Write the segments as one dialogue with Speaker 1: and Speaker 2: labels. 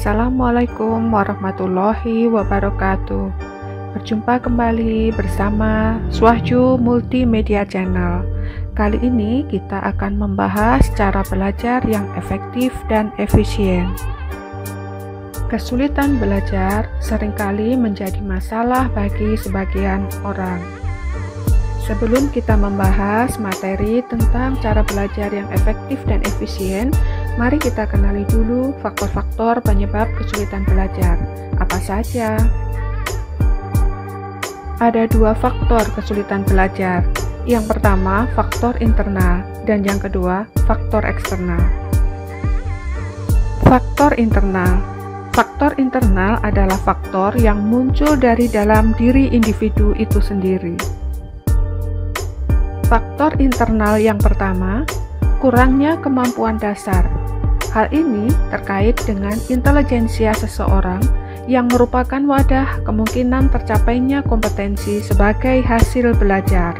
Speaker 1: Assalamualaikum warahmatullahi wabarakatuh. Berjumpa kembali bersama Suahju Multimedia Channel. Kali ini kita akan membahas cara belajar yang efektif dan efisien. Kesulitan belajar seringkali menjadi masalah bagi sebagian orang. Sebelum kita membahas materi tentang cara belajar yang efektif dan efisien, mari kita kenali dulu faktor-faktor penyebab kesulitan belajar. Apa saja? Ada dua faktor kesulitan belajar. Yang pertama, faktor internal, dan yang kedua, faktor eksternal. Faktor internal. Faktor internal adalah faktor yang muncul dari dalam diri individu itu sendiri. Faktor internal yang pertama, kurangnya kemampuan dasar. Hal ini terkait dengan intelijensia seseorang yang merupakan wadah kemungkinan tercapainya kompetensi sebagai hasil belajar.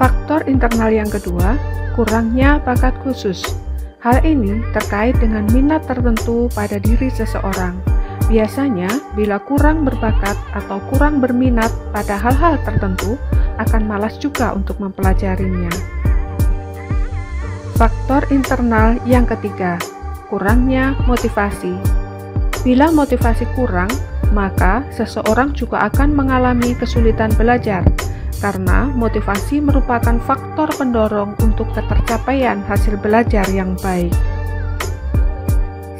Speaker 1: Faktor internal yang kedua, kurangnya bakat khusus. Hal ini terkait dengan minat tertentu pada diri seseorang. Biasanya, bila kurang berbakat atau kurang berminat pada hal-hal tertentu, akan malas juga untuk mempelajarinya. Faktor internal yang ketiga, kurangnya motivasi. Bila motivasi kurang, maka seseorang juga akan mengalami kesulitan belajar, karena motivasi merupakan faktor pendorong untuk ketercapaian hasil belajar yang baik.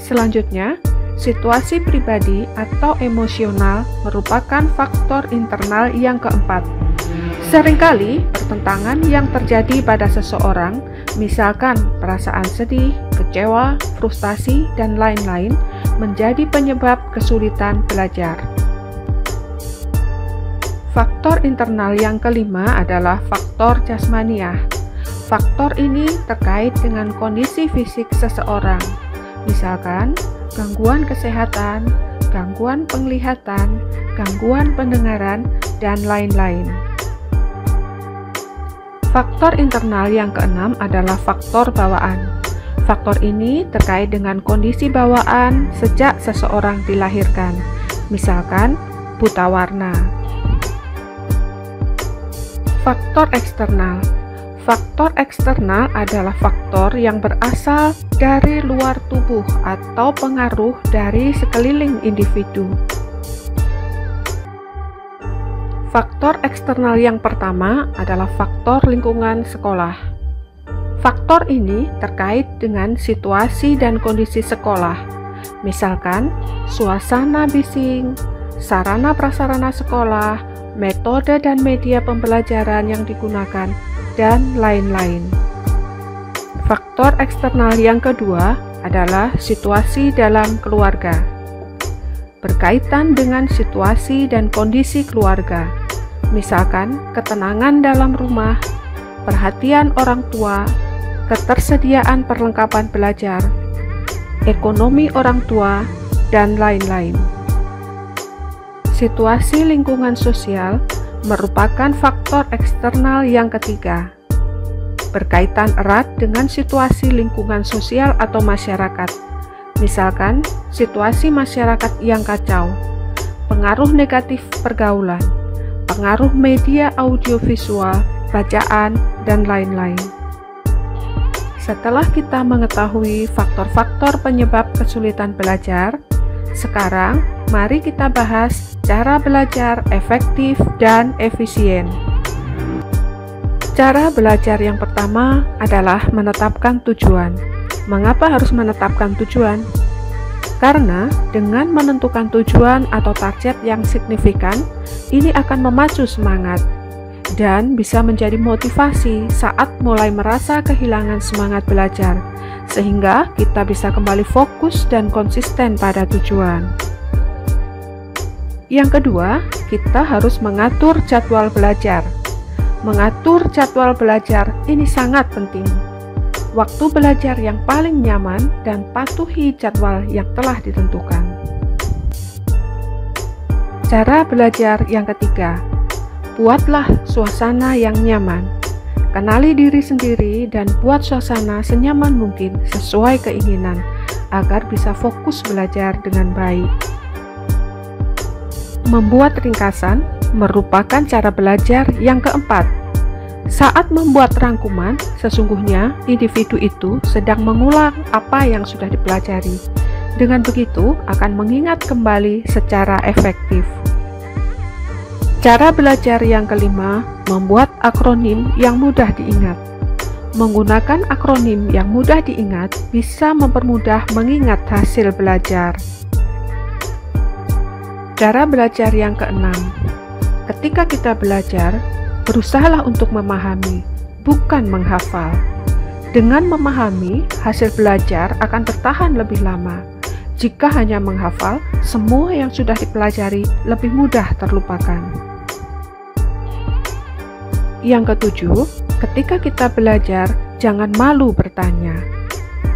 Speaker 1: Selanjutnya, situasi pribadi atau emosional merupakan faktor internal yang keempat. Seringkali pertentangan yang terjadi pada seseorang, misalkan perasaan sedih, kecewa, frustasi, dan lain-lain, menjadi penyebab kesulitan belajar. Faktor internal yang kelima adalah faktor jasmaniah. Faktor ini terkait dengan kondisi fisik seseorang, misalkan gangguan kesehatan, gangguan penglihatan, gangguan pendengaran, dan lain-lain. Faktor internal yang keenam adalah faktor bawaan. Faktor ini terkait dengan kondisi bawaan sejak seseorang dilahirkan, misalkan buta warna. Faktor eksternal. Faktor eksternal adalah faktor yang berasal dari luar tubuh atau pengaruh dari sekeliling individu. Faktor eksternal yang pertama adalah faktor lingkungan sekolah. Faktor ini terkait dengan situasi dan kondisi sekolah, misalkan suasana bising, sarana prasarana sekolah, metode dan media pembelajaran yang digunakan, dan lain-lain. Faktor eksternal yang kedua adalah situasi dalam keluarga. Berkaitan dengan situasi dan kondisi keluarga, misalkan ketenangan dalam rumah, perhatian orang tua, ketersediaan perlengkapan belajar, ekonomi orang tua, dan lain-lain. Situasi lingkungan sosial merupakan faktor eksternal yang ketiga. Berkaitan erat dengan situasi lingkungan sosial atau masyarakat, misalkan situasi masyarakat yang kacau, pengaruh negatif pergaulan, pengaruh media audiovisual, bacaan, dan lain-lain. Setelah kita mengetahui faktor-faktor penyebab kesulitan belajar, sekarang mari kita bahas cara belajar efektif dan efisien. Cara belajar yang pertama adalah menetapkan tujuan. Mengapa harus menetapkan tujuan? Karena dengan menentukan tujuan atau target yang signifikan, ini akan memacu semangat dan bisa menjadi motivasi saat mulai merasa kehilangan semangat belajar, sehingga kita bisa kembali fokus dan konsisten pada tujuan. Yang kedua, kita harus mengatur jadwal belajar. Mengatur jadwal belajar ini sangat penting. Waktu belajar yang paling nyaman dan patuhi jadwal yang telah ditentukan. Cara belajar yang ketiga, buatlah suasana yang nyaman. Kenali diri sendiri dan buat suasana senyaman mungkin sesuai keinginan. agar bisa fokus belajar dengan baik. Membuat ringkasan merupakan cara belajar yang keempat. Saat membuat rangkuman, sesungguhnya individu itu sedang mengulang apa yang sudah dipelajari. Dengan begitu, akan mengingat kembali secara efektif. Cara belajar yang kelima, membuat akronim yang mudah diingat. Menggunakan akronim yang mudah diingat bisa mempermudah mengingat hasil belajar. Cara belajar yang keenam, ketika kita belajar, berusahalah untuk memahami, bukan menghafal. Dengan memahami, hasil belajar akan bertahan lebih lama. Jika hanya menghafal, semua yang sudah dipelajari lebih mudah terlupakan. Yang ketujuh, ketika kita belajar, jangan malu bertanya.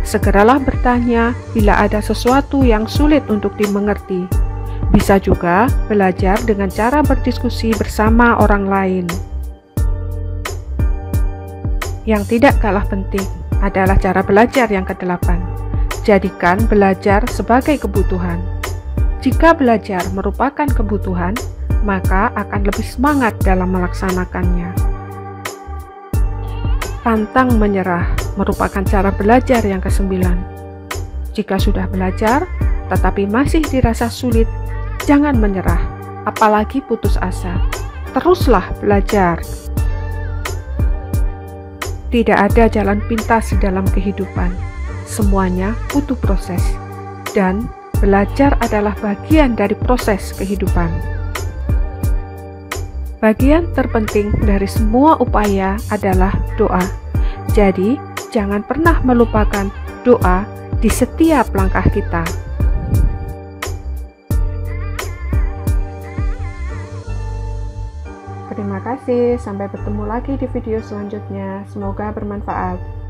Speaker 1: Segeralah bertanya bila ada sesuatu yang sulit untuk dimengerti. Bisa juga belajar dengan cara berdiskusi bersama orang lain. Yang tidak kalah penting adalah cara belajar yang kedelapan. Jadikan belajar sebagai kebutuhan. Jika belajar merupakan kebutuhan, maka akan lebih semangat dalam melaksanakannya. Pantang menyerah merupakan cara belajar yang kesembilan. Jika sudah belajar, tetapi masih dirasa sulit, jangan menyerah, apalagi putus asa. Teruslah belajar. Tidak ada jalan pintas dalam kehidupan. Semuanya butuh proses. Dan belajar adalah bagian dari proses kehidupan. Bagian terpenting dari semua upaya adalah doa. Jadi, jangan pernah melupakan doa di setiap langkah kita. Terima kasih, sampai bertemu lagi di video selanjutnya. Semoga bermanfaat.